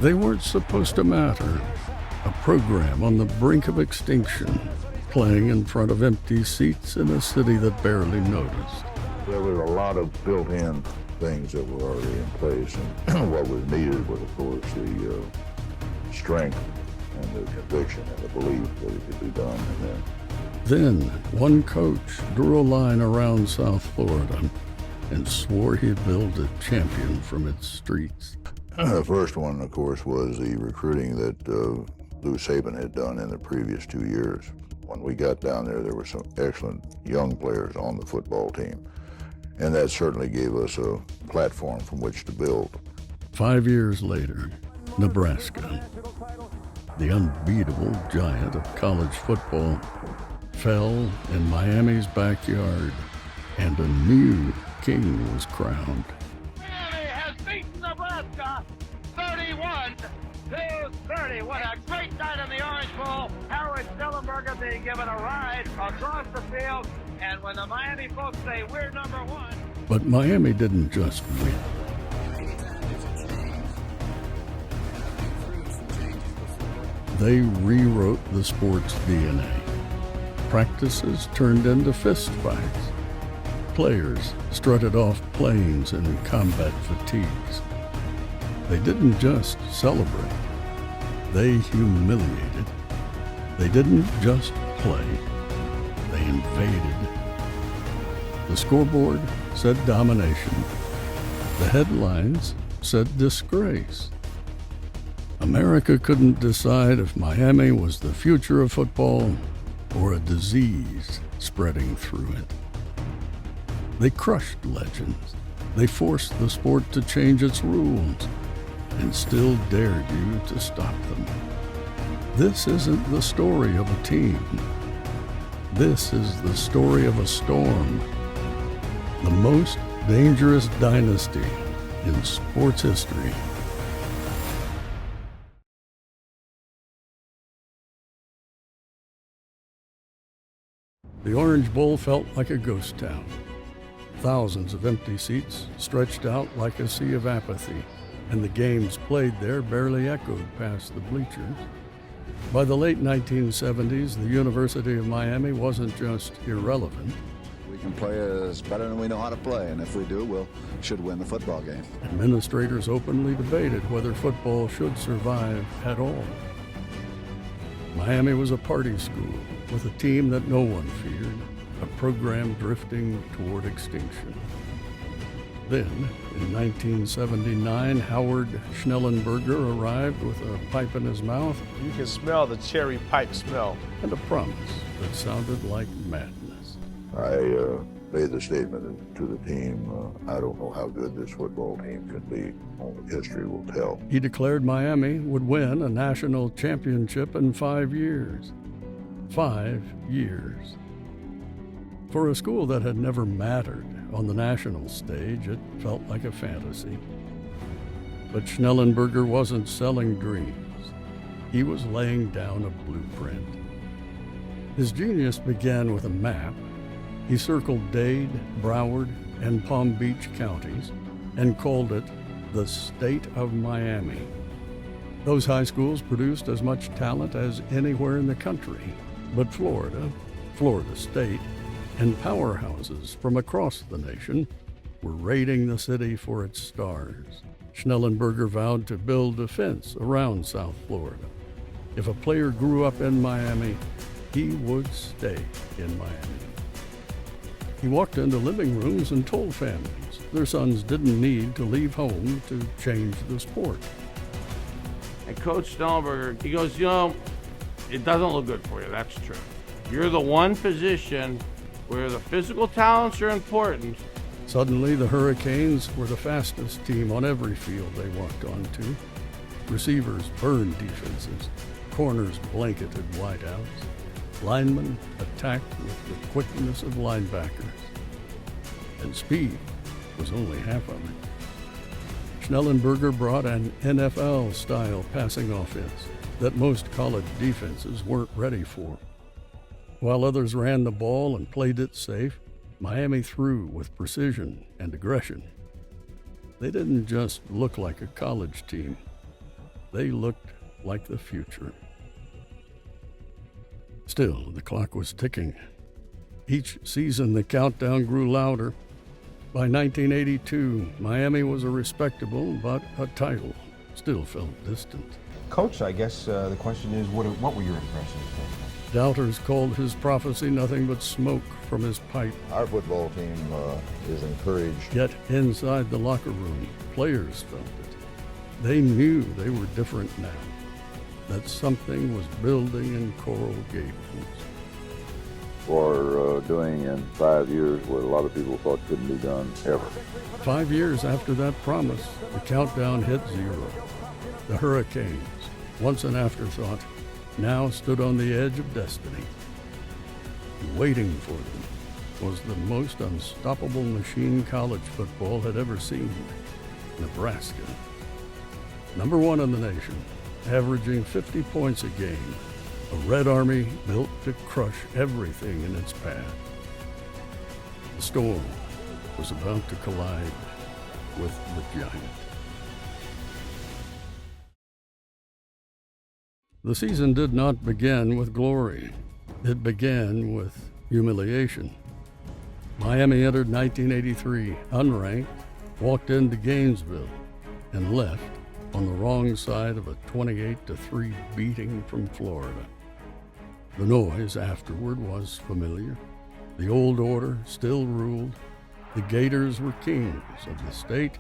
They weren't supposed to matter. A program on the brink of extinction, playing in front of empty seats in a city that barely noticed. There was a lot of built-in things that were already in place, and what was needed was, of course, the strength and the conviction and the belief that it could be done. And then one coach drew a line around South Florida and swore he'd build a champion from its streets. The first one, of course, was the recruiting that Lou Saban had done in the previous 2 years. When we got down there, there were some excellent young players on the football team, and that certainly gave us a platform from which to build. 5 years later, Nebraska, the unbeatable giant of college football, fell in Miami's backyard, and a new king was crowned. Miami has beaten Nebraska 31-30. What a great night in the Orange Bowl. Howard Schnellenberger being given a ride across the field. And when the Miami folks say we're number one. But Miami didn't just win. They rewrote the sport's DNA. Practices turned into fistfights. Players strutted off planes in combat fatigues. They didn't just celebrate. They humiliated. They didn't just play. They invaded. The scoreboard said domination. The headlines said disgrace. America couldn't decide if Miami was the future of football or a disease spreading through it. They crushed legends. They forced the sport to change its rules and still dared you to stop them. This isn't the story of a team. This is the story of a storm. The most dangerous dynasty in sports history. The Orange Bowl felt like a ghost town. Thousands of empty seats stretched out like a sea of apathy, and the games played there barely echoed past the bleachers. By the late 1970s, the University of Miami wasn't just irrelevant. We can play as better than we know how to play, and if we do, we should win the football game. Administrators openly debated whether football should survive at all. Miami was a party school with a team that no one feared, a program drifting toward extinction. Then, in 1979, Howard Schnellenberger arrived with a pipe in his mouth. You can smell the cherry pipe smell. And a promise that sounded like madness. I made the statement to the team, I don't know how good this football team can be. Only history will tell. He declared Miami would win a national championship in 5 years. 5 years. For a school that had never mattered on the national stage, it felt like a fantasy. But Schnellenberger wasn't selling dreams. He was laying down a blueprint. His genius began with a map. He circled Dade, Broward, and Palm Beach counties and called it the State of Miami. Those high schools produced as much talent as anywhere in the country. But Florida State, and powerhouses from across the nation were raiding the city for its stars. Schnellenberger vowed to build a fence around South Florida. If a player grew up in Miami, he would stay in Miami. He walked into living rooms and told families their sons didn't need to leave home to change the sport. And Coach Schnellenberger, he goes, it doesn't look good for you, that's true. You're the one position where the physical talents are important. Suddenly, the Hurricanes were the fastest team on every field they walked onto. Receivers burned defenses, corners blanketed wideouts, linemen attacked with the quickness of linebackers. And speed was only half of it. Schnellenberger brought an NFL-style passing offense that most college defenses weren't ready for. While others ran the ball and played it safe, Miami threw with precision and aggression. They didn't just look like a college team. they looked like the future. Still, the clock was ticking. Each season, the countdown grew louder. By 1982, Miami was a respectable, but a title still felt distant. Coach, I guess the question is, what were your impressions? Doubters called his prophecy nothing but smoke from his pipe. Our football team is encouraged. Yet inside the locker room, players felt it. They knew they were different now, that something was building in Coral Gables. For doing in 5 years what a lot of people thought couldn't be done ever. 5 years after that promise, the countdown hit 0. The Hurricanes, once an afterthought, now stood on the edge of destiny. Waiting for them was the most unstoppable machine college football had ever seen, Nebraska. Number 1 in the nation, averaging 50 points a game, a Red Army built to crush everything in its path. The storm was about to collide with the giant. The season did not begin with glory. It began with humiliation. Miami entered 1983 unranked, walked into Gainesville, and left on the wrong side of a 28-3 beating from Florida. The noise afterward was familiar. The old order still ruled. The Gators were kings of the state,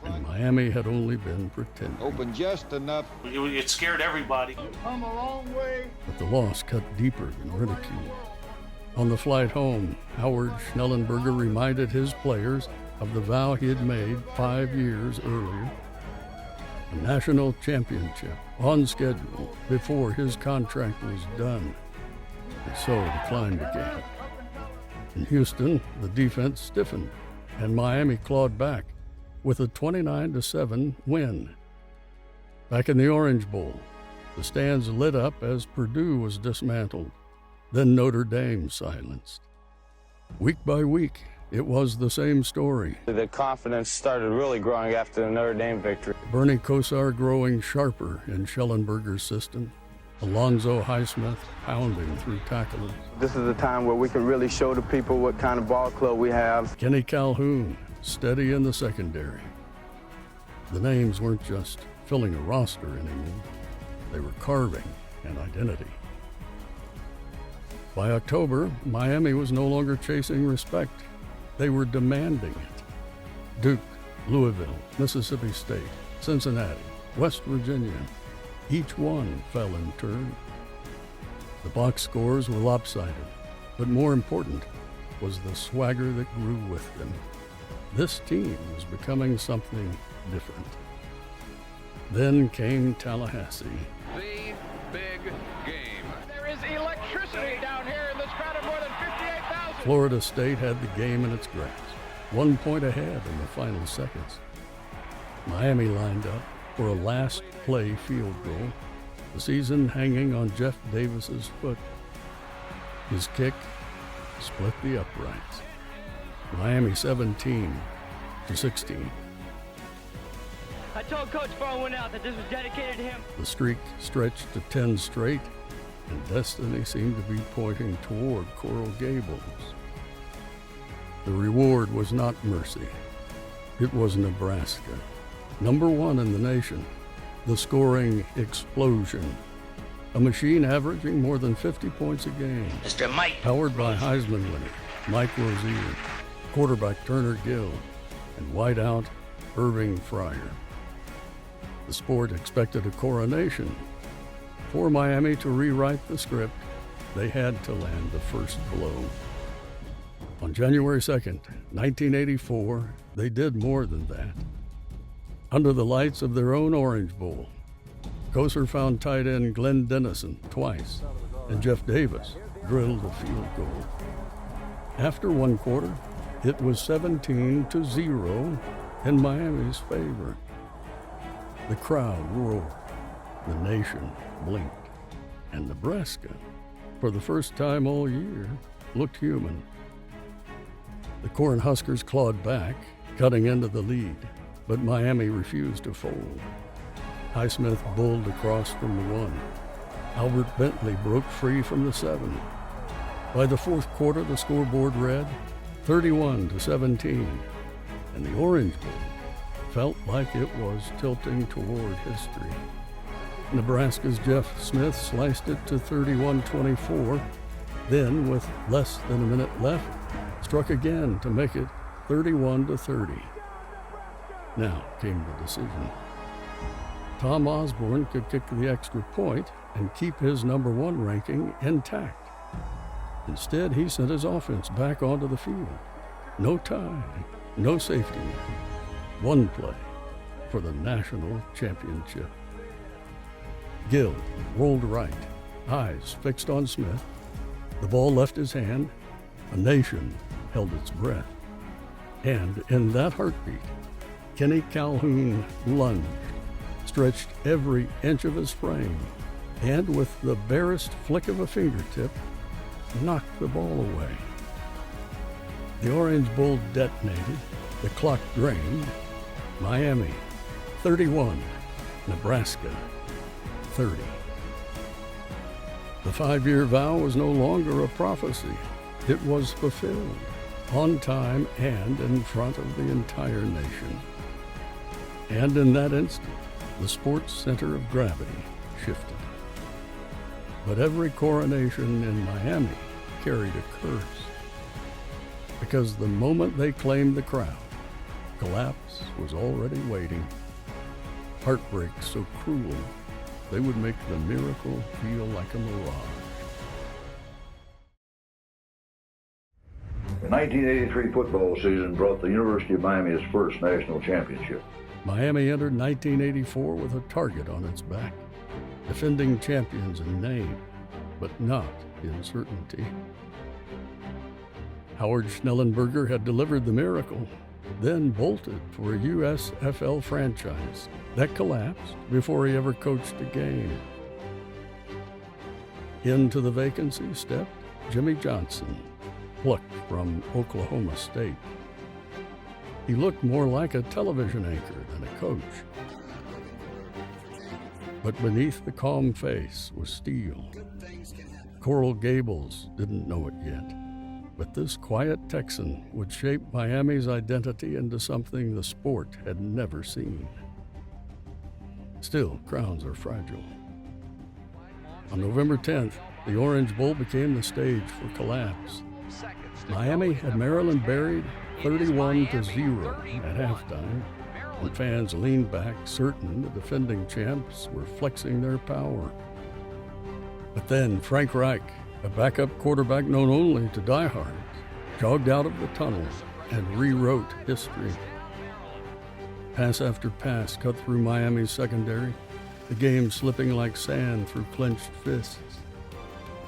and Miami had only been pretending. Open just enough. It scared everybody. Come a long way. But the loss cut deeper than ridicule. On the flight home, Howard Schnellenberger reminded his players of the vow he had made 5 years earlier. A national championship on schedule before his contract was done. And so the climb began. In Houston, the defense stiffened, and Miami clawed back with a 29-7 win. Back in the Orange Bowl, the stands lit up as Purdue was dismantled, then Notre Dame silenced. Week by week, it was the same story. The confidence started really growing after the Notre Dame victory. Bernie Kosar growing sharper in Schellenberger's system, Alonzo Highsmith pounding through tackles. This is the time where we can really show the people what kind of ball club we have. Kenny Calhoun steady in the secondary. The names weren't just filling a roster anymore. They were carving an identity. By October, Miami was no longer chasing respect. They were demanding it. Duke, Louisville, Mississippi State, Cincinnati, West Virginia, each one fell in turn. The box scores were lopsided, but more important was the swagger that grew with them. This team was becoming something different. Then came Tallahassee. The big game. There is electricity down here in this crowd of more than 58,000. Florida State had the game in its grasp, 1 point ahead in the final seconds. Miami lined up for a last play field goal, the season hanging on Jeff Davis's foot. His kick split the uprights. Miami 17-16. I told Coach before I went out that this was dedicated to him. The streak stretched to 10 straight, and destiny seemed to be pointing toward Coral Gables. The reward was not mercy. It was Nebraska, number 1 in the nation, the scoring explosion, a machine averaging more than 50 points a game. Mr. Mike. Powered by Heisman winner Mike Rozier, quarterback Turner Gill, and wideout Irving Fryer. The sport expected a coronation. For Miami to rewrite the script, they had to land the first blow. On January 2nd, 1984, they did more than that. Under the lights of their own Orange Bowl, Kosar found tight end Glenn Dennison twice, and Jeff Davis drilled a field goal. After one quarter, it was 17-0 in Miami's favor. The crowd roared, the nation blinked, and Nebraska, for the first time all year, looked human. The Cornhuskers clawed back, cutting into the lead, but Miami refused to fold. Highsmith bowled across from the 1. Albert Bentley broke free from the 7. By the fourth quarter, the scoreboard read 31-17, and the Orange Bowl felt like it was tilting toward history. Nebraska's Jeff Smith sliced it to 31-24, then, with less than a minute left, struck again to make it 31-30. Now came the decision. Tom Osborne could kick the extra point and keep his number 1 ranking intact. Instead, he sent his offense back onto the field. No tie, no safety net. 1 play for the national championship. Gill rolled right, eyes fixed on Smith. The ball left his hand. A nation held its breath. And in that heartbeat, Kenny Calhoun lunged, stretched every inch of his frame, and with the barest flick of a fingertip, knocked the ball away. The Orange Bowl detonated, the clock drained. Miami, 31, Nebraska, 30. The 5-year vow was no longer a prophecy. It was fulfilled, on time and in front of the entire nation. And in that instant, the sports center of gravity shifted. But every coronation in Miami carried a curse, because the moment they claimed the crown, collapse was already waiting. Heartbreak so cruel, they would make the miracle feel like a mirage. The 1983 football season brought the University of Miami its first national championship. Miami entered 1984 with a target on its back, defending champions in name, but not in certainty. Howard Schnellenberger had delivered the miracle, then bolted for a USFL franchise that collapsed before he ever coached a game. Into the vacancy stepped Jimmy Johnson, plucked from Oklahoma State. He looked more like a television anchor than a coach. But beneath the calm face was steel. Coral Gables didn't know it yet, but this quiet Texan would shape Miami's identity into something the sport had never seen. Still, crowns are fragile. On November 10th, the Orange Bowl became the stage for collapse. Miami had Maryland buried 31-0 at halftime, and fans leaned back, certain the defending champs were flexing their power. But then Frank Reich, a backup quarterback known only to diehards, jogged out of the tunnel and rewrote history. Pass after pass cut through Miami's secondary, the game slipping like sand through clenched fists.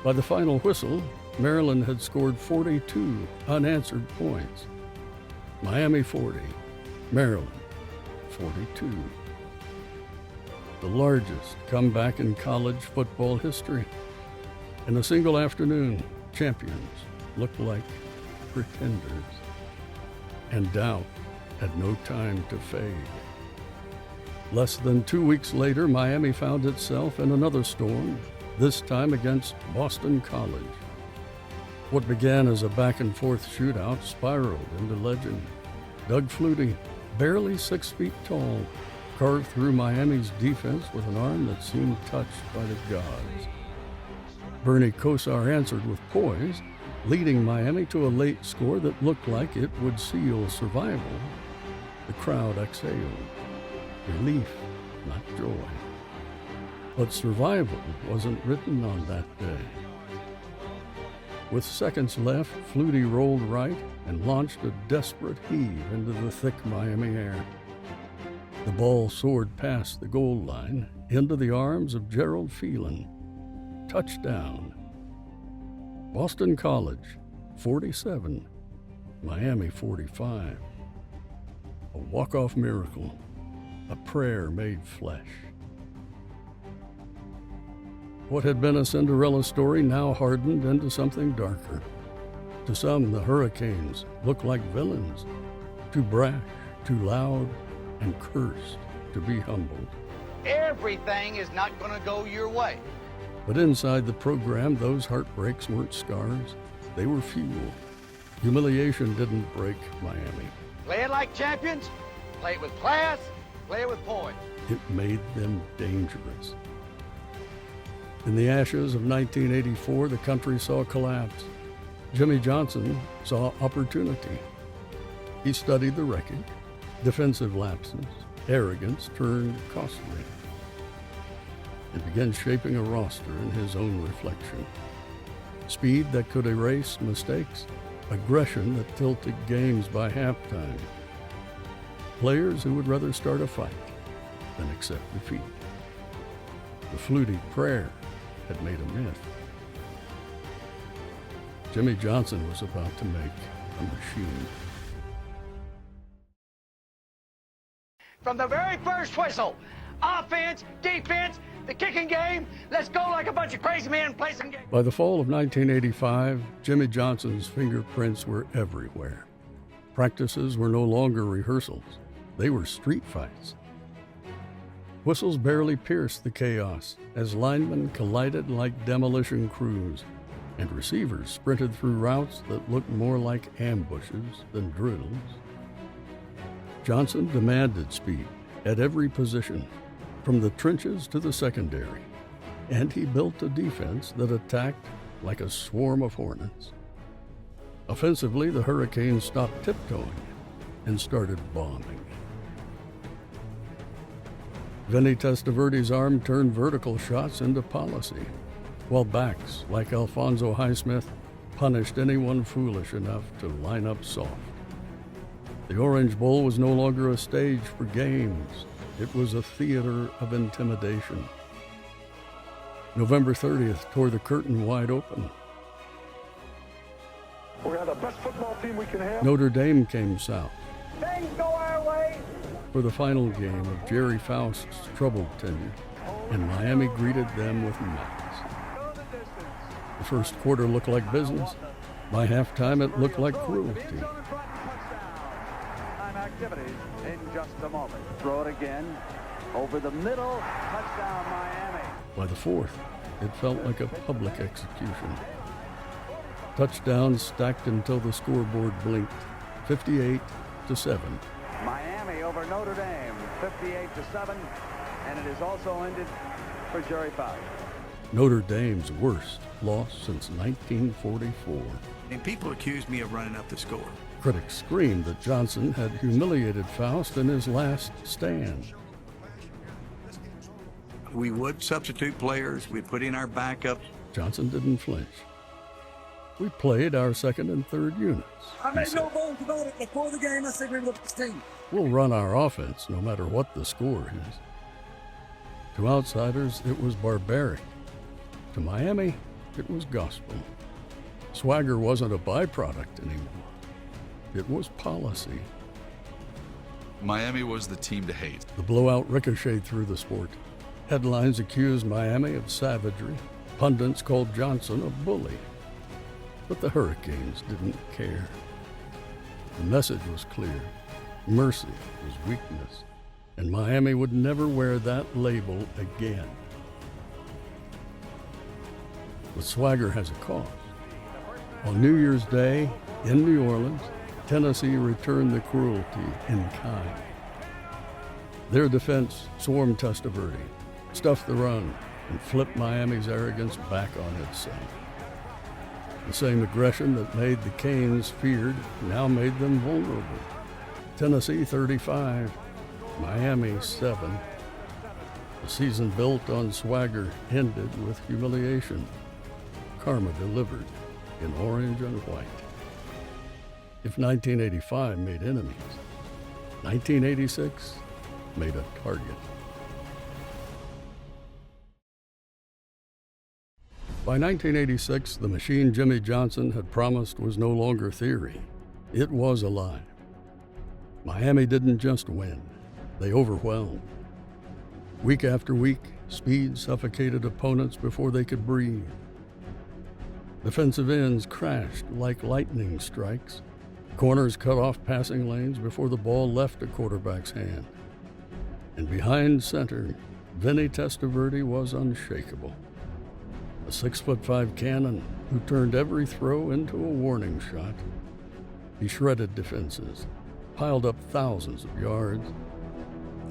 By the final whistle, Maryland had scored 42 unanswered points. Miami 40, Maryland 42. The largest comeback in college football history. In a single afternoon, champions looked like pretenders. And doubt had no time to fade. Less than 2 weeks later, Miami found itself in another storm, this time against Boston College. What began as a back-and-forth shootout spiraled into legend. Doug Flutie, barely 6 feet tall, carved through Miami's defense with an arm that seemed touched by the gods. Bernie Kosar answered with poise, leading Miami to a late score that looked like it would seal survival. The crowd exhaled. Relief, not joy. But survival wasn't written on that day. With seconds left, Flutie rolled right and launched a desperate heave into the thick Miami air. The ball soared past the goal line into the arms of Gerald Phelan. Touchdown. Boston College, 47, Miami 45. A walk-off miracle, a prayer made flesh. What had been a Cinderella story now hardened into something darker. To some, the Hurricanes looked like villains, too brash, too loud, and cursed to be humbled. everything is not going to go your way. But inside the program, those heartbreaks weren't scars. They were fuel. Humiliation didn't break Miami. Play it like champions, play it with class, play it with poise. It made them dangerous. In the ashes of 1984, the country saw collapse. Jimmy Johnson saw opportunity. He studied the wreckage, defensive lapses, arrogance turned costly, and began shaping a roster in his own reflection. Speed that could erase mistakes, aggression that tilted games by halftime. Players who would rather start a fight than accept defeat. The Flutie prayer had made a myth. Jimmy Johnson was about to make a machine. From the very first whistle, offense, defense, the kicking game, let's go like a bunch of crazy men play some games. By the fall of 1985, Jimmy Johnson's fingerprints were everywhere. Practices were no longer rehearsals. They were street fights. Whistles barely pierced the chaos as linemen collided like demolition crews, and receivers sprinted through routes that looked more like ambushes than drills. Johnson demanded speed at every position, from the trenches to the secondary, and he built a defense that attacked like a swarm of hornets. Offensively, the Hurricanes stopped tiptoeing and started bombing. Vinny Testaverde's arm turned vertical shots into policy, while backs like Alfonso Highsmith punished anyone foolish enough to line up soft. The Orange Bowl was no longer a stage for games. It was a theater of intimidation. November 30th tore the curtain wide open. We're the best football team we can have. Notre Dame came south Things go our way. for the final game of Jerry Faust's troubled tenure, and Miami greeted them with knots. The first quarter looked like business. By halftime, it looked like cruelty. Activities in just a moment. Throw it again. Over the middle. Touchdown, Miami. By the fourth, it felt like a public execution. Touchdowns stacked until the scoreboard blinked, 58-7. Miami over Notre Dame, 58-7, and it is also ended for Jerry Faust. Notre Dame's worst loss since 1944. And people accused me of running up the score. Critics screamed that Johnson had humiliated Faust in his last stand. We would substitute players. We'd put in our backup. Johnson didn't flinch. We played our second and third units. I made no bones about it. Before the game, I said we were the best team. We'll run our offense no matter what the score is. To outsiders, it was barbaric. To Miami, it was gospel. Swagger wasn't a byproduct anymore. It was policy. Miami was the team to hate. The blowout ricocheted through the sport. Headlines accused Miami of savagery. Pundits called Johnson a bully. But the Hurricanes didn't care. The message was clear. Mercy was weakness, and Miami would never wear that label again. But swagger has a cost. On New Year's Day in New Orleans, Tennessee returned the cruelty in kind. Their defense swarmed Testaverde, stuffed the run, and flipped Miami's arrogance back on itself. The same aggression that made the Canes feared now made them vulnerable. Tennessee 35, Miami 7. The season built on swagger ended with humiliation. Karma delivered in orange and white. If 1985 made enemies, 1986 made a target. By 1986, the machine Jimmy Johnson had promised was no longer theory. It was alive. Miami didn't just win, they overwhelmed. Week after week, speed suffocated opponents before they could breathe. Defensive ends crashed like lightning strikes. Corners cut off passing lanes before the ball left a quarterback's hand. And behind center, Vinny Testaverde was unshakable. A 6'5" cannon who turned every throw into a warning shot. He shredded defenses, piled up thousands of yards.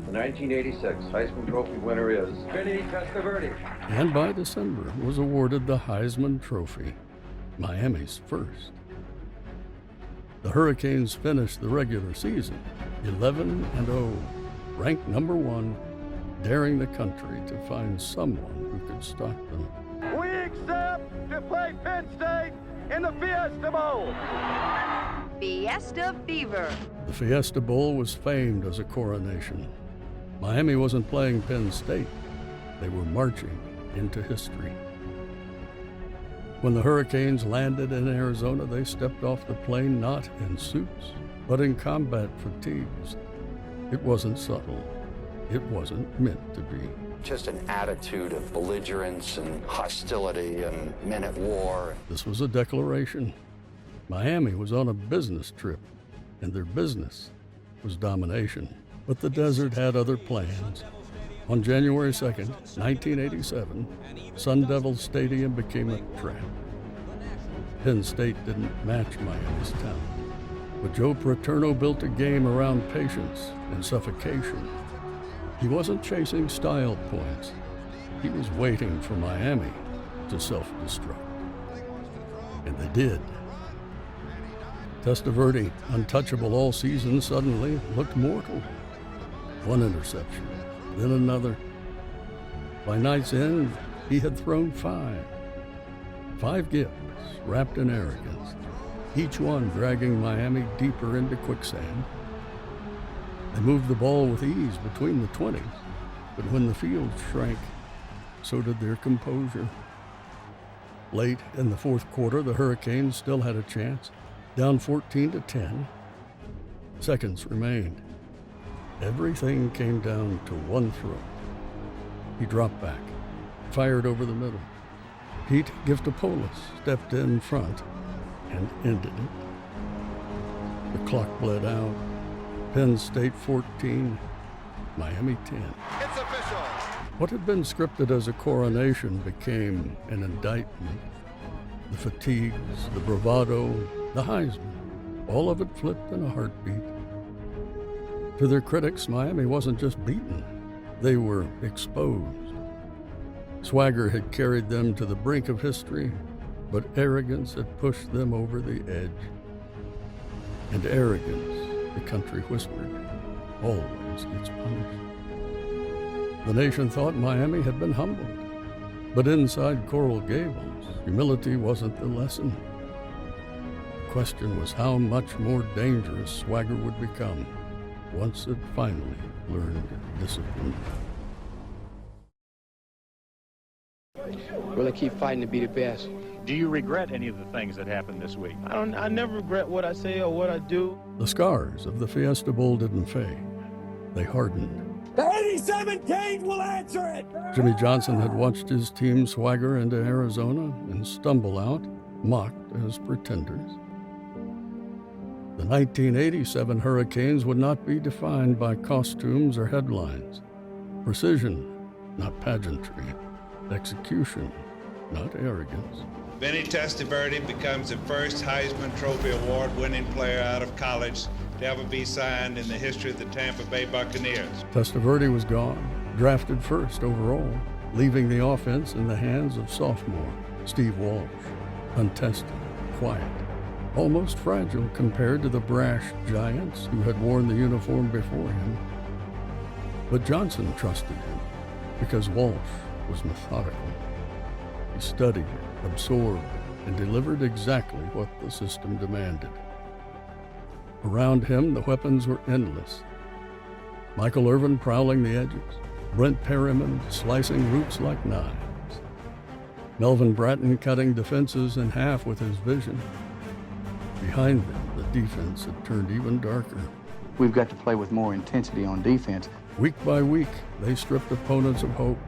The 1986 Heisman Trophy winner is Vinny Testaverde. And by December was awarded the Heisman Trophy, Miami's first. The Hurricanes finished the regular season 11-0, ranked number 1, daring the country to find someone who could stop them. We accept to play Penn State in the Fiesta Bowl. Fiesta Fever. The Fiesta Bowl was famed as a coronation. Miami wasn't playing Penn State. They were marching into history. When the Hurricanes landed in Arizona, they stepped off the plane not in suits, but in combat fatigues. It wasn't subtle. It wasn't meant to be. Just an attitude of belligerence and hostility and men at war. This was a declaration. Miami was on a business trip, and their business was domination. But the desert had other plans. On January 2nd, 1987, Sun Devil Stadium became a trap. Penn State didn't match Miami's talent, but Joe Paterno built a game around patience and suffocation. He wasn't chasing style points. He was waiting for Miami to self-destruct. And they did. Testaverde, untouchable all season, suddenly looked mortal. One interception, then another. By night's end, he had thrown 5. 5 gifts wrapped in arrogance, each one dragging Miami deeper into quicksand. They moved the ball with ease between the 20s, but when the field shrank, so did their composure. Late in the fourth quarter, the Hurricanes still had a chance, down 14-10. Seconds remained. Everything came down to one throw. He dropped back, fired over the middle. Pete Giftopoulos stepped in front and ended it. The clock bled out. Penn State 14, Miami 10. It's official. What had been scripted as a coronation became an indictment. The fatigues, the bravado, the Heisman, all of it flipped in a heartbeat. To their critics, Miami wasn't just beaten, they were exposed. Swagger had carried them to the brink of history, but arrogance had pushed them over the edge. And arrogance, the country whispered, always gets punished. The nation thought Miami had been humbled, but inside Coral Gables, humility wasn't the lesson. The question was how much more dangerous Swagger would become once it finally learned discipline. We're gonna keep fighting to be the best. Do you regret any of the things that happened this week? I never regret what I say or what I do. The scars of the Fiesta Bowl didn't fade. They hardened. The 87 Canes will answer it! Jimmy Johnson had watched his team swagger into Arizona and stumble out, mocked as pretenders. The 1987 Hurricanes would not be defined by costumes or headlines. Precision, not pageantry. Execution, not arrogance. Vinny Testaverde becomes the first Heisman Trophy award-winning player out of college to ever be signed in the history of the Tampa Bay Buccaneers. Testaverde was gone, drafted first overall, leaving the offense in the hands of sophomore Steve Walsh, untested, quiet, almost fragile compared to the brash giants who had worn the uniform before him. But Johnson trusted him because Walsh was methodical. He studied, absorbed, and delivered exactly what the system demanded. Around him, the weapons were endless. Michael Irvin prowling the edges, Brent Perryman slicing routes like knives, Melvin Bratton cutting defenses in half with his vision. Behind them, the defense had turned even darker. We've got to play with more intensity on defense. Week by week, they stripped opponents of hope.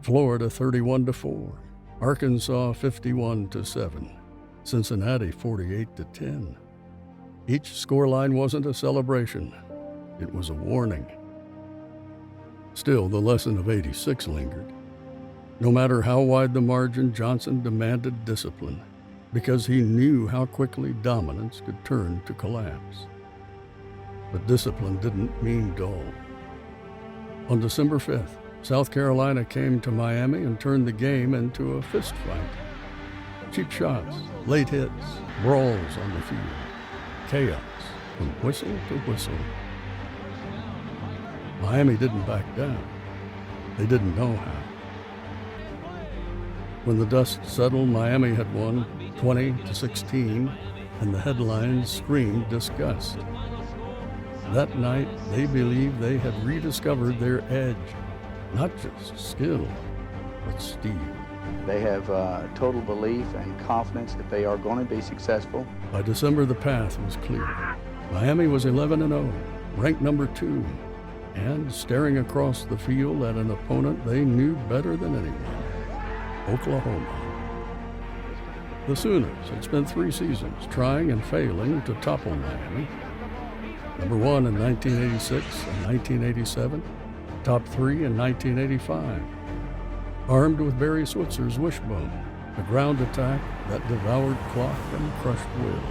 Florida 31-4, Arkansas 51-7, Cincinnati 48-10. Each scoreline wasn't a celebration, it was a warning. Still, the lesson of '86 lingered. No matter how wide the margin, Johnson demanded discipline because he knew how quickly dominance could turn to collapse. But discipline didn't mean dull. On December 5th, South Carolina came to Miami and turned the game into a fist fight. Cheap shots, late hits, brawls on the field, chaos from whistle to whistle. Miami didn't back down. They didn't know how. When the dust settled, Miami had won 20-16, and the headlines screamed disgust. That night, they believed they had rediscovered their edge, not just skill, but steel. They have total belief and confidence that they are going to be successful. By December, the path was clear. Miami was 11-0, ranked number 2, and staring across the field at an opponent they knew better than anyone, Oklahoma. The Sooners had spent 3 seasons trying and failing to topple Miami. Number 1 in 1986 and 1987, top 3 in 1985. Armed with Barry Switzer's wishbone, a ground attack that devoured clock and crushed will.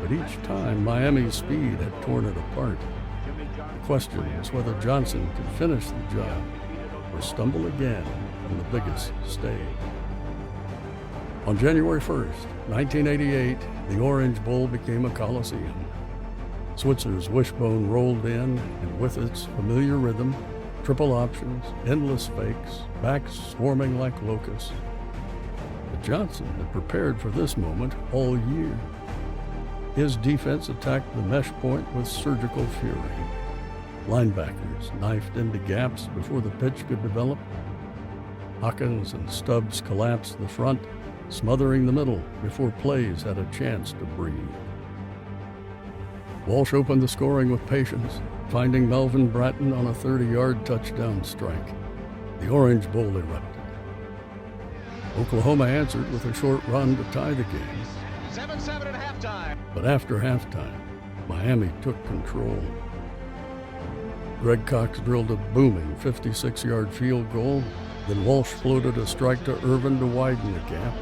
But each time, Miami's speed had torn it apart. The question was whether Johnson could finish the job or stumble again on the biggest stage. On January 1st, 1988, the Orange Bowl became a coliseum. Switzer's wishbone rolled in, and with its familiar rhythm, triple options, endless fakes, backs swarming like locusts. But Johnson had prepared for this moment all year. His defense attacked the mesh point with surgical fury. Linebackers knifed into gaps before the pitch could develop. Hawkins and Stubbs collapsed the front, smothering the middle before plays had a chance to breathe. Walsh opened the scoring with patience, finding Melvin Bratton on a 30-yard touchdown strike. The Orange Bowl erupted. Oklahoma answered with a short run to tie the game. 7-7 at halftime. But after halftime, Miami took control. Greg Cox drilled a booming 56-yard field goal, then Walsh floated a strike to Irvin to widen the gap.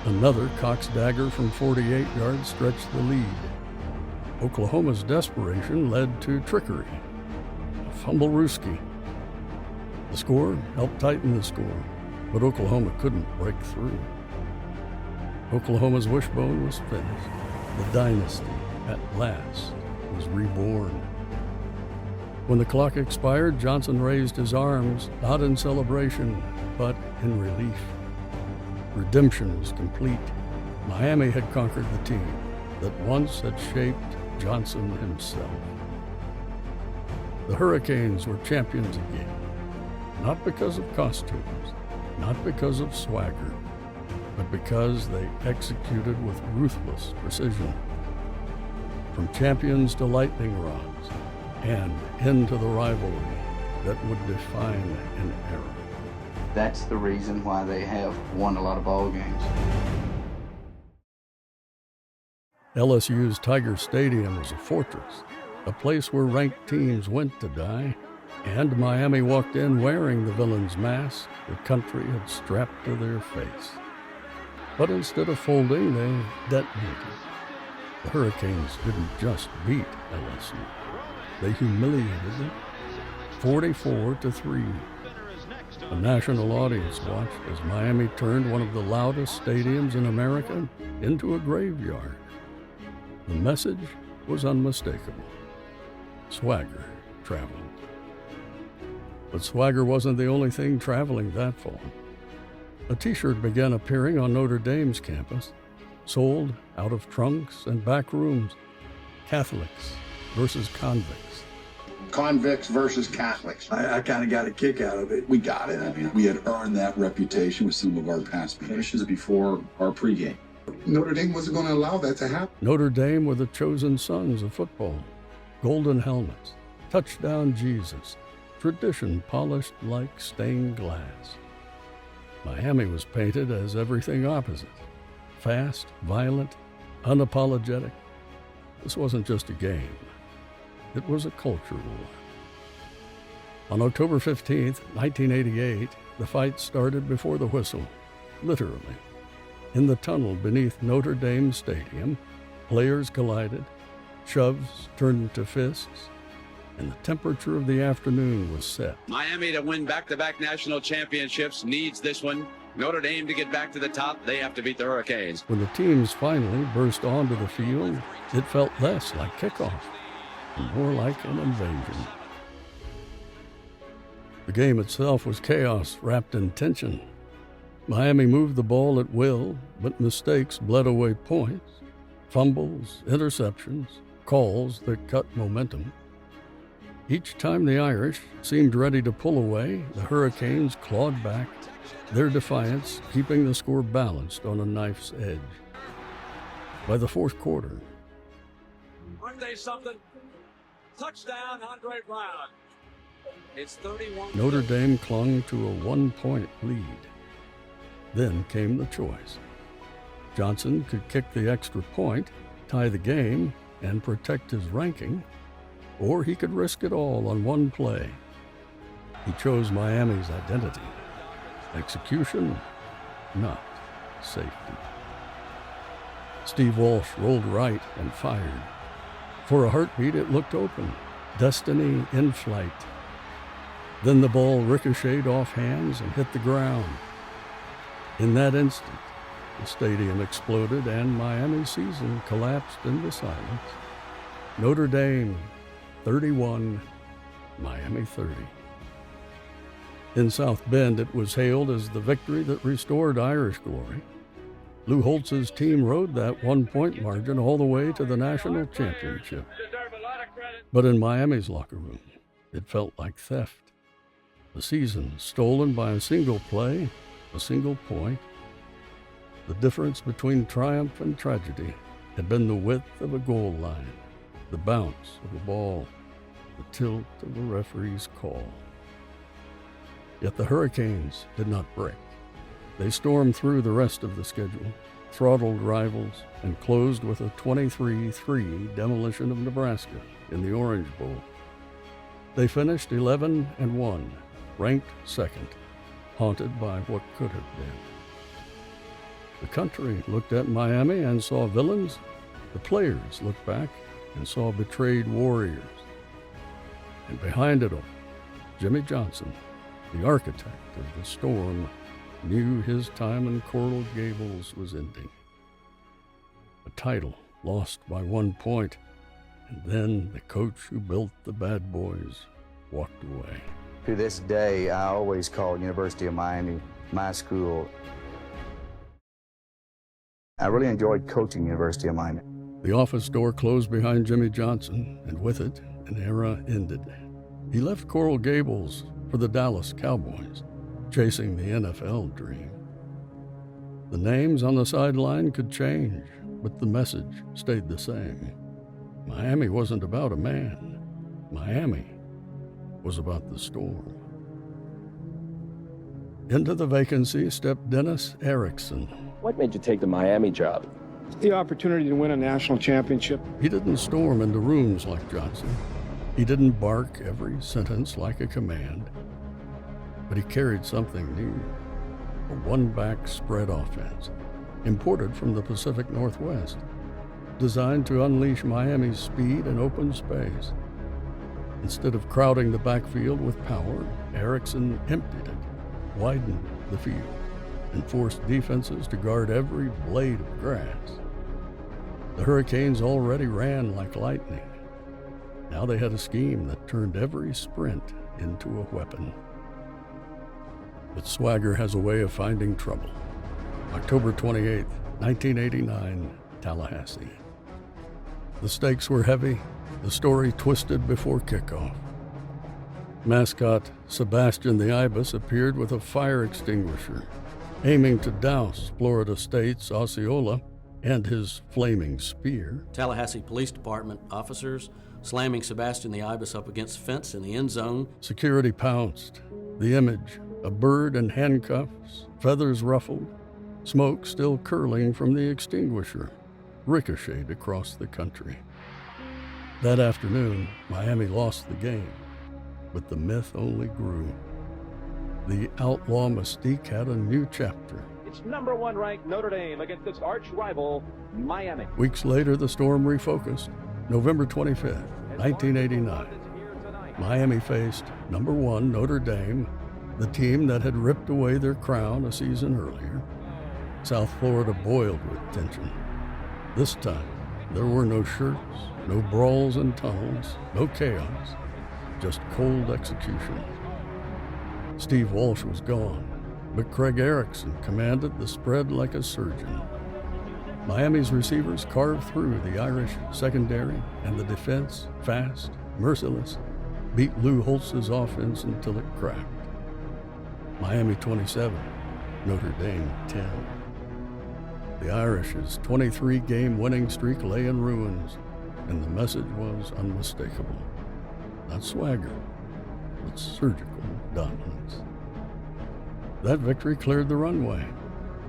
Another Cox dagger from 48 yards stretched the lead. Oklahoma's desperation led to trickery, a fumblerooski. The score helped tighten the score, but Oklahoma couldn't break through. Oklahoma's wishbone was finished. The dynasty, at last, was reborn. When the clock expired, Johnson raised his arms, not in celebration, but in relief. Redemption was complete. Miami had conquered the team that once had shaped Johnson himself. The Hurricanes were champions again, not because of costumes, not because of swagger, but because they executed with ruthless precision. From champions to lightning rods, and into the rivalry that would define an era. That's the reason why they have won a lot of ball games. LSU's Tiger Stadium was a fortress, a place where ranked teams went to die, and Miami walked in wearing the villain's mask the country had strapped to their face. But instead of folding, they detonated. The Hurricanes didn't just beat LSU. They humiliated them, 44-3. A national audience watched as Miami turned one of the loudest stadiums in America into a graveyard. The message was unmistakable. Swagger traveled. But swagger wasn't the only thing traveling that fall. A t-shirt began appearing on Notre Dame's campus, sold out of trunks and back rooms. Catholics versus convicts. Convicts versus Catholics. I kind of got a kick out of it. We got it. I mean, we had earned that reputation with some of our past finishes before our pregame. Notre Dame wasn't going to allow that to happen. Notre Dame were the chosen sons of football. Golden helmets, touchdown Jesus, tradition polished like stained glass. Miami was painted as everything opposite. Fast, violent, unapologetic. This wasn't just a game. It was a culture war. On October 15, 1988, the fight started before the whistle, literally. In the tunnel beneath Notre Dame Stadium, players collided, shoves turned to fists, and the temperature of the afternoon was set. Miami to win back-to-back national championships needs this one. Notre Dame to get back to the top, they have to beat the Hurricanes. When the teams finally burst onto the field, it felt less like kickoff and more like an invasion. The game itself was chaos wrapped in tension. Miami moved the ball at will, but mistakes bled away points. Fumbles, interceptions, calls that cut momentum. Each time the Irish seemed ready to pull away, the Hurricanes clawed back, their defiance keeping the score balanced on a knife's edge. By the fourth quarter, Aren't they something? Touchdown, Andre Brown. It's 31. Notre Dame clung to a 1-point lead. Then came the choice. Johnson could kick the extra point, tie the game, and protect his ranking, or he could risk it all on one play. He chose Miami's identity. Execution, not safety. Steve Walsh rolled right and fired. For a heartbeat, it looked open. Destiny in flight. Then the ball ricocheted off hands and hit the ground. In that instant, the stadium exploded and Miami's season collapsed into silence. Notre Dame 31, Miami 30. In South Bend, it was hailed as the victory that restored Irish glory. Lou Holtz's team rode that 1-point margin all the way to the national championship. But in Miami's locker room, it felt like theft. A season stolen by a single play, a single point. The difference between triumph and tragedy had been the width of a goal line, the bounce of a ball, the tilt of a referee's call. Yet the Hurricanes did not break. They stormed through the rest of the schedule, throttled rivals, and closed with a 23-3 demolition of Nebraska in the Orange Bowl. They finished 11-1, ranked second, haunted by what could have been. The country looked at Miami and saw villains. The players looked back and saw betrayed warriors. And behind it all, Jimmy Johnson, the architect of the storm, knew his time in Coral Gables was ending. A title lost by 1 point, and then the coach who built the bad boys walked away. To this day, I always call University of Miami my school. I really enjoyed coaching University of Miami. The office door closed behind Jimmy Johnson, and with it, an era ended. He left Coral Gables for the Dallas Cowboys, chasing the NFL dream. The names on the sideline could change, but the message stayed the same. Miami wasn't about a man. Miami was about the storm. Into the vacancy stepped Dennis Erickson. What made you take the Miami job? The opportunity to win a national championship. He didn't storm into rooms like Johnson. He didn't bark every sentence like a command. But he carried something new, a one-back spread offense, imported from the Pacific Northwest, designed to unleash Miami's speed and open space. Instead of crowding the backfield with power, Erickson emptied it, widened the field, and forced defenses to guard every blade of grass. The Hurricanes already ran like lightning. Now they had a scheme that turned every sprint into a weapon. But swagger has a way of finding trouble. October 28, 1989, Tallahassee. The stakes were heavy, the story twisted before kickoff. Mascot Sebastian the Ibis appeared with a fire extinguisher, aiming to douse Florida State's Osceola and his flaming spear. Tallahassee Police Department officers slamming Sebastian the Ibis up against fence in the end zone. Security pounced. The image, a bird in handcuffs, feathers ruffled, smoke still curling from the extinguisher, ricocheted across the country. That afternoon, Miami lost the game. but the myth only grew. The outlaw mystique had a new chapter. It's #1 ranked Notre Dame against its arch rival, Miami. Weeks later, the Storm refocused. November 25th, 1989. Miami faced #1 Notre Dame, the team that had ripped away their crown a season earlier. South Florida boiled with tension. This time, there were no shirts, no brawls in tunnels, no chaos, just cold execution. Steve Walsh was gone, but Craig Erickson commanded the spread like a surgeon. Miami's receivers carved through the Irish secondary, and the defense, fast, merciless, beat Lou Holtz's offense until it cracked. Miami 27, Notre Dame 10. The Irish's 23-game winning streak lay in ruins, and the message was unmistakable. Not swagger, but surgical dominance. That victory cleared the runway.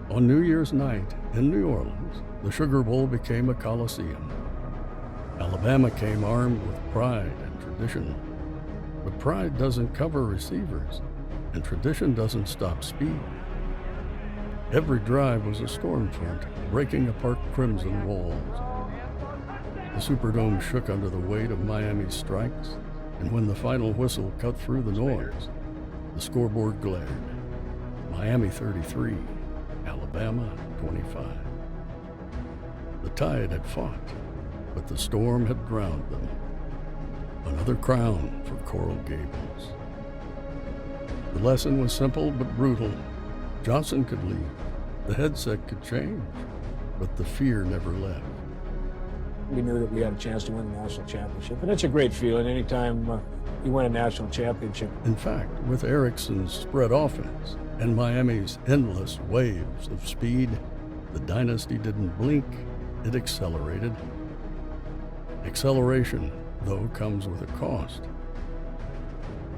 On New Year's night in New Orleans, the Sugar Bowl became a coliseum. Alabama came armed with pride and tradition. But pride doesn't cover receivers, and tradition doesn't stop speed. Every drive was a storm front, breaking apart crimson walls. The Superdome shook under the weight of Miami's strikes, and when the final whistle cut through the noise, the scoreboard glared. Miami 33, Alabama 25. The Tide had fought, but the storm had drowned them. Another crown for Coral Gables. The lesson was simple but brutal. Johnson could leave, the headset could change, but the fear never left. We knew that we had a chance to win the national championship, and it's a great feeling anytime you win a national championship. In fact, with Erickson's spread offense and Miami's endless waves of speed, the Dynasty didn't blink, it accelerated. Acceleration, though, comes with a cost.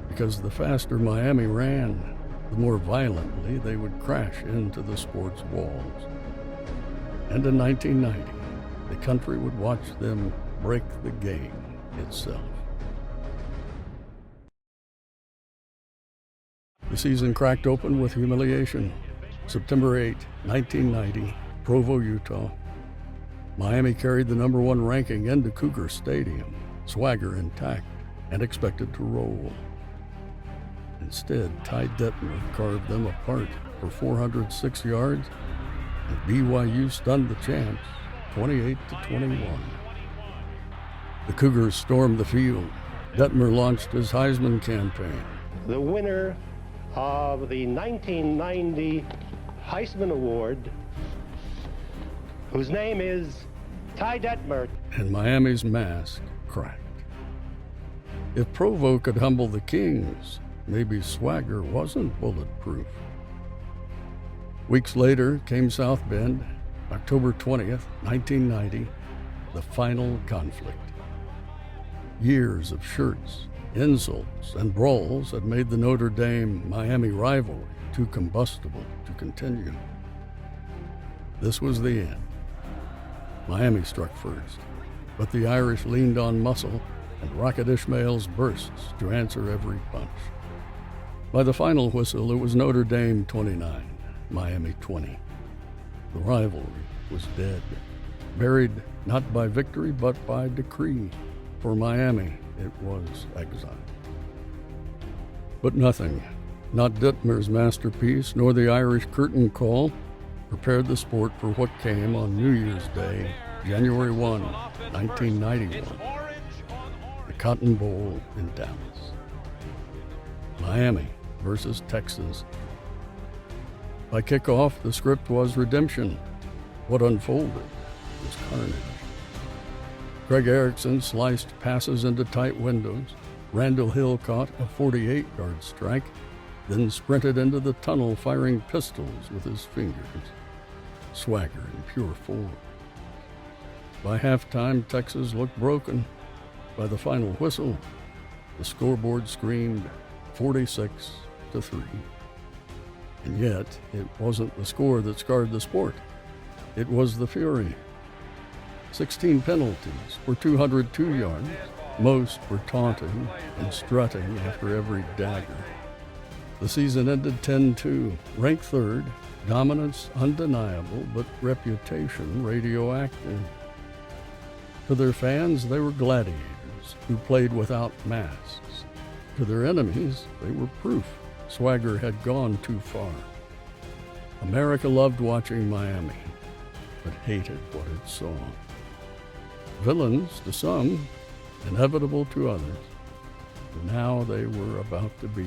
Because the faster Miami ran, the more violently they would crash into the sport's walls. And in 1990, the country would watch them break the game itself. The season cracked open with humiliation. September 8, 1990, Provo, Utah. Miami carried the #1 ranking into Cougar Stadium, swagger intact, and expected to roll. Instead, Ty Detmer carved them apart for 406 yards, and BYU stunned the champs 28-21. The Cougars stormed the field. Detmer launched his Heisman campaign. The winner of the 1990 Heisman Award, whose name is Ty Detmer. And Miami's mask cracked. If Provo could humble the Kings, maybe swagger wasn't bulletproof. Weeks later came South Bend, October 20th, 1990, the final conflict. Years of shirts, insults, and brawls had made the Notre Dame-Miami rivalry too combustible to continue. This was the end. Miami struck first, but the Irish leaned on muscle, and Rocket Ishmael's bursts to answer every punch. By the final whistle, it was Notre Dame 29, Miami 20. The rivalry was dead, buried not by victory but by decree. For Miami, it was exile. But nothing, not Detmer's masterpiece nor the Irish curtain call, prepared the sport for what came on New Year's Day, January 1, 1991, the Cotton Bowl in Dallas. Miami versus Texas. By kickoff, the script was redemption. What unfolded was carnage. Craig Erickson sliced passes into tight windows. Randall Hill caught a 48-yard strike, then sprinted into the tunnel firing pistols with his fingers. Swagger in pure form. By halftime, Texas looked broken. By the final whistle, the scoreboard screamed 46-3. And yet, it wasn't the score that scarred the sport. It was the fury. 16 penalties for 202 yards, Most were taunting and strutting after every dagger. The season ended 10-2, ranked third, dominance undeniable, but reputation radioactive. To their fans, they were gladiators who played without masks. To their enemies, they were proof swagger had gone too far. America loved watching Miami, but hated what it saw. Villains to some, inevitable to others. And now they were about to be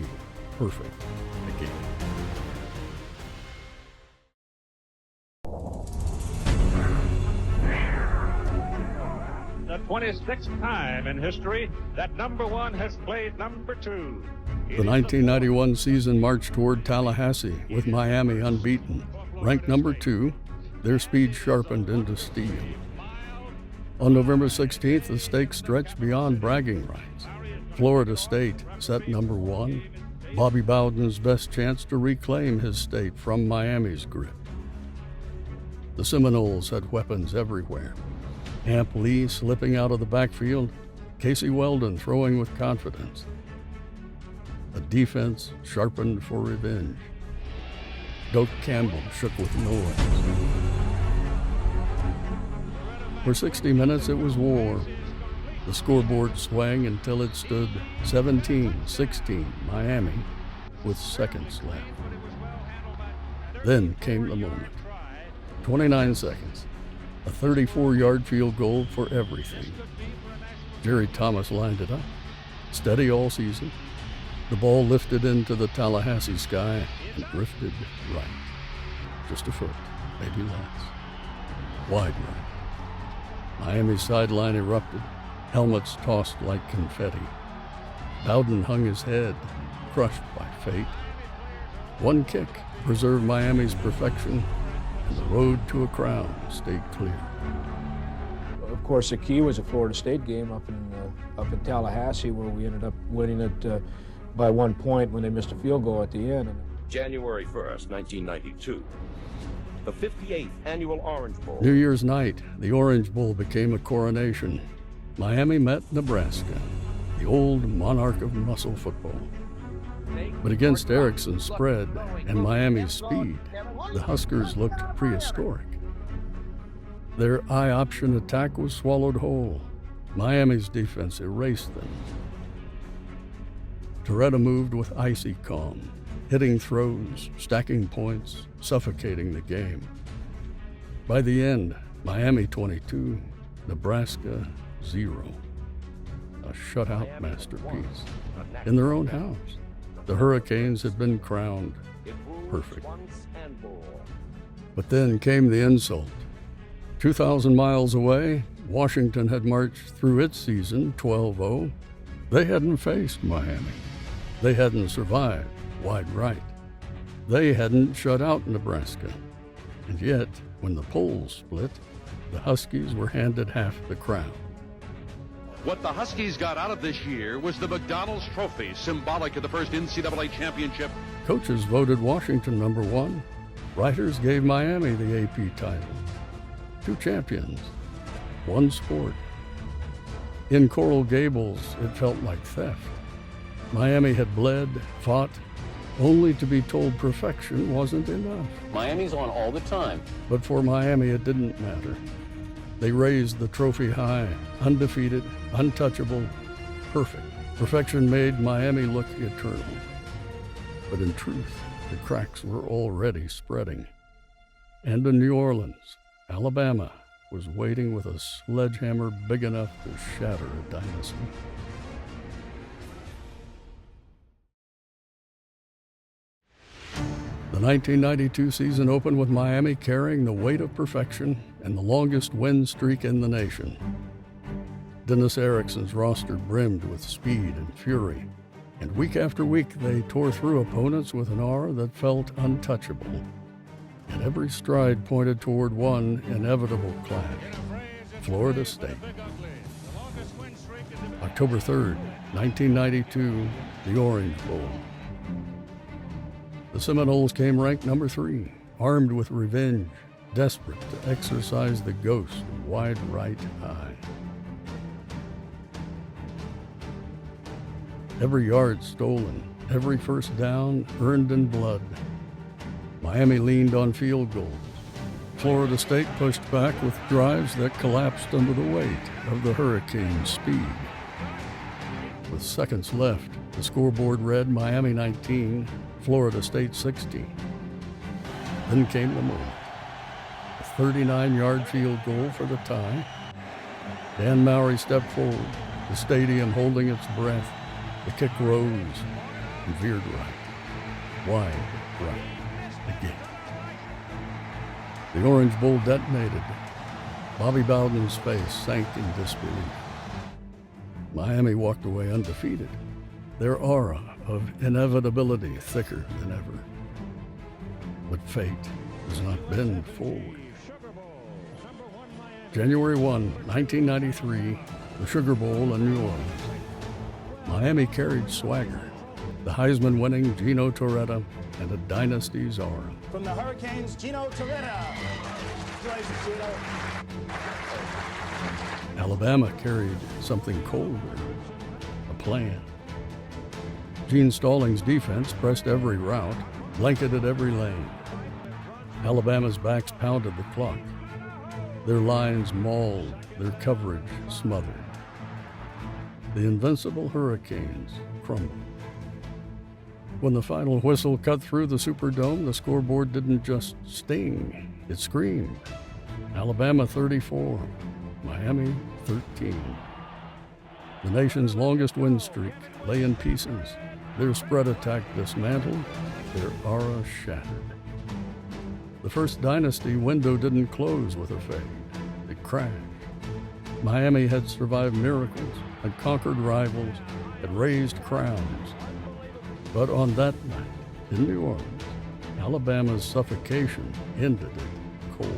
perfect again. The 26th time in history that number one has played number two. The 1991 season marched toward Tallahassee with Miami unbeaten. Ranked number 2, their speed sharpened into steel. On November 16th, the stakes stretched beyond bragging rights. Florida State set number 1, Bobby Bowden's best chance to reclaim his state from Miami's grip. The Seminoles had weapons everywhere. Amp Lee slipping out of the backfield, Casey Weldon throwing with confidence. A defense sharpened for revenge. Doak Campbell shook with noise. For 60 minutes, it was war. The scoreboard swang until it stood 17-16 Miami with seconds left. Then came the moment. 29 seconds. A 34-yard field goal for everything. Jerry Thomas lined it up. Steady all season. The ball lifted into the Tallahassee sky and drifted right. Just a foot, maybe less. Wide right. Miami's sideline erupted. Helmets tossed like confetti. Bowden hung his head, crushed by fate. One kick preserved Miami's perfection, and the road to a crown stayed clear. Of course, the key was a Florida State game up in Tallahassee, where we ended up winning it by 1 point when they missed a field goal at the end. January 1st, 1992. The 58th Annual Orange Bowl. New Year's night, the Orange Bowl became a coronation. Miami met Nebraska, the old monarch of muscle football. But against Erickson's spread and Miami's speed, the Huskers looked prehistoric. Their eye-option attack was swallowed whole. Miami's defense erased them. Toretta moved with icy calm, hitting throws, stacking points, suffocating the game. By the end, Miami 22, Nebraska 0. A shutout masterpiece. In their own house, the Hurricanes had been crowned perfect. But then came the insult. 2,000 miles away, Washington had marched through its season 12-0. They hadn't faced Miami. They hadn't survived wide right. They hadn't shut out Nebraska. And yet, when the polls split, the Huskies were handed half the crown. What the Huskies got out of this year was the McDonald's Trophy, symbolic of the first NCAA championship. Coaches voted Washington number 1. Writers gave Miami the AP title. 2 champions, 1 sport. In Coral Gables, it felt like theft. Miami had bled, fought, only to be told perfection wasn't enough. Miami's on all the time. But for Miami, it didn't matter. They raised the trophy high, undefeated, untouchable, perfect. Perfection made Miami look eternal. But in truth, the cracks were already spreading. And in New Orleans, Alabama was waiting with a sledgehammer big enough to shatter a dynasty. The 1992 season opened with Miami carrying the weight of perfection and the longest win streak in the nation. Dennis Erickson's roster brimmed with speed and fury, and week after week they tore through opponents with an aura that felt untouchable. And every stride pointed toward one inevitable clash, Florida State. October 3rd, 1992, the Orange Bowl. The Seminoles came ranked number 3, armed with revenge, desperate to exorcise the ghost of wide right eye. Every yard stolen, every first down earned in blood. Miami leaned on field goals. Florida State pushed back with drives that collapsed under the weight of the Hurricanes' speed. With seconds left, the scoreboard read Miami 19, Florida State 16. Then came the moment. A 39-yard field goal for the tie. Dan Mowry stepped forward, the stadium holding its breath. The kick rose and veered right, wide right, again. The Orange Bowl detonated. Bobby Bowden's face sank in disbelief. Miami walked away undefeated, their aura of inevitability thicker than ever. But fate does not bend forward. January 1, 1993, the Sugar Bowl in New Orleans. Miami carried swagger, the Heisman-winning Gino Torretta, and a dynasty's aura. From the Hurricanes, Gino Torretta. Congratulations, Gino. Alabama carried something colder, a plan. Gene Stallings' defense pressed every route, blanketed every lane. Alabama's backs pounded the clock. Their lines mauled, their coverage smothered. The invincible Hurricanes crumbled. When the final whistle cut through the Superdome, the scoreboard didn't just sting, it screamed. Alabama 34, Miami 13. The nation's longest win streak lay in pieces, their spread attack dismantled, their aura shattered. The first dynasty window didn't close with a fade, it crashed. Miami had survived miracles, had conquered rivals, had raised crowns. But on that night, in New Orleans, Alabama's suffocation ended it cold.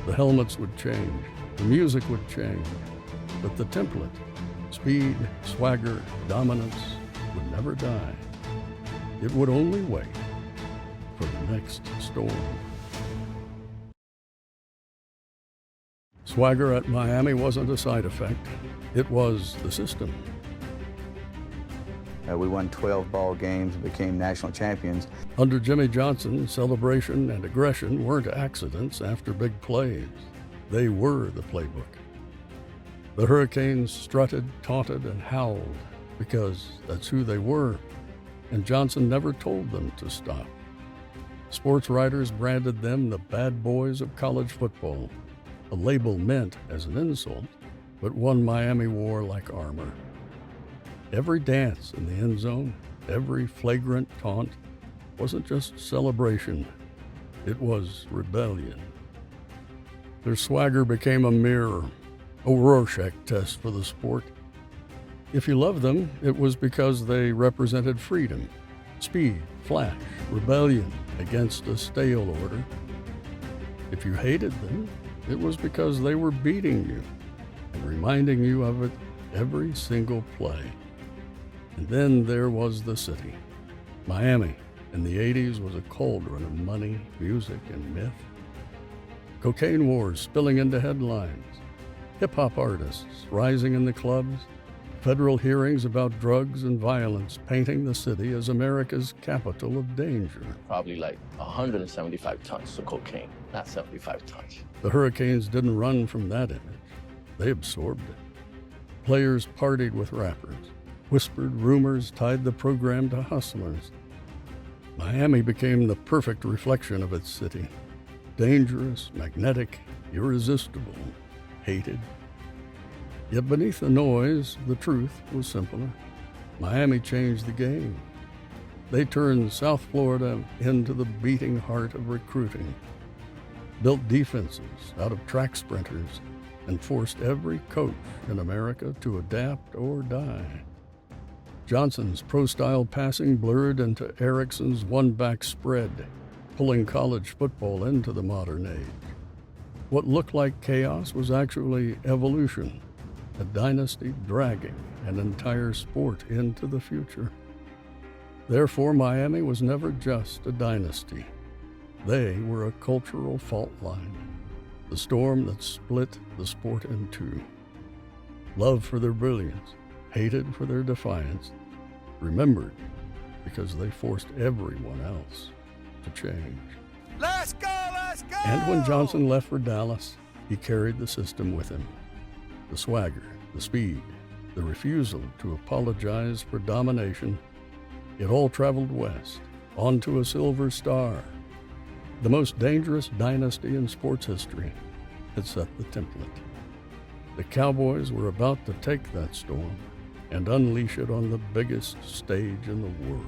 The helmets would change, the music would change, but the template, speed, swagger, dominance, would never die. It would only wait for the next storm. Swagger at Miami wasn't a side effect. It was the system. We won 12 ball games and became national champions. Under Jimmy Johnson, celebration and aggression weren't accidents after big plays. They were the playbook. The Hurricanes strutted, taunted, and howled because that's who they were, and Johnson never told them to stop. Sports writers branded them the bad boys of college football, a label meant as an insult, but one Miami wore like armor. Every dance in the end zone, every flagrant taunt wasn't just celebration, it was rebellion. Their swagger became a mirror, a Rorschach test for the sport. If you loved them, it was because they represented freedom, speed, flash, rebellion against a stale order. If you hated them, it was because they were beating you and reminding you of it every single play. And then there was the city. Miami in the 80s was a cauldron of money, music, and myth. Cocaine wars spilling into headlines, hip-hop artists rising in the clubs, federal hearings about drugs and violence painting the city as America's capital of danger. Probably like 175 tons of cocaine, not 75 tons. The Hurricanes didn't run from that image. They absorbed it. Players partied with rappers. Whispered rumors tied the program to hustlers. Miami became the perfect reflection of its city. Dangerous, magnetic, irresistible, hated. Yet beneath the noise, the truth was simpler. Miami changed the game. They turned South Florida into the beating heart of recruiting, built defenses out of track sprinters, and forced every coach in America to adapt or die. Johnson's pro-style passing blurred into Erickson's one-back spread, pulling college football into the modern age. What looked like chaos was actually evolution, a dynasty dragging an entire sport into the future. Therefore, Miami was never just a dynasty. They were a cultural fault line, the storm that split the sport in two. Love for their brilliance, hated for their defiance, remembered because they forced everyone else to change. Let's go, let's go! And when Johnson left for Dallas, he carried the system with him. The swagger, the speed, the refusal to apologize for domination, it all traveled west, onto a silver star. The most dangerous dynasty in sports history had set the template. The Cowboys were about to take that storm and unleash it on the biggest stage in the world.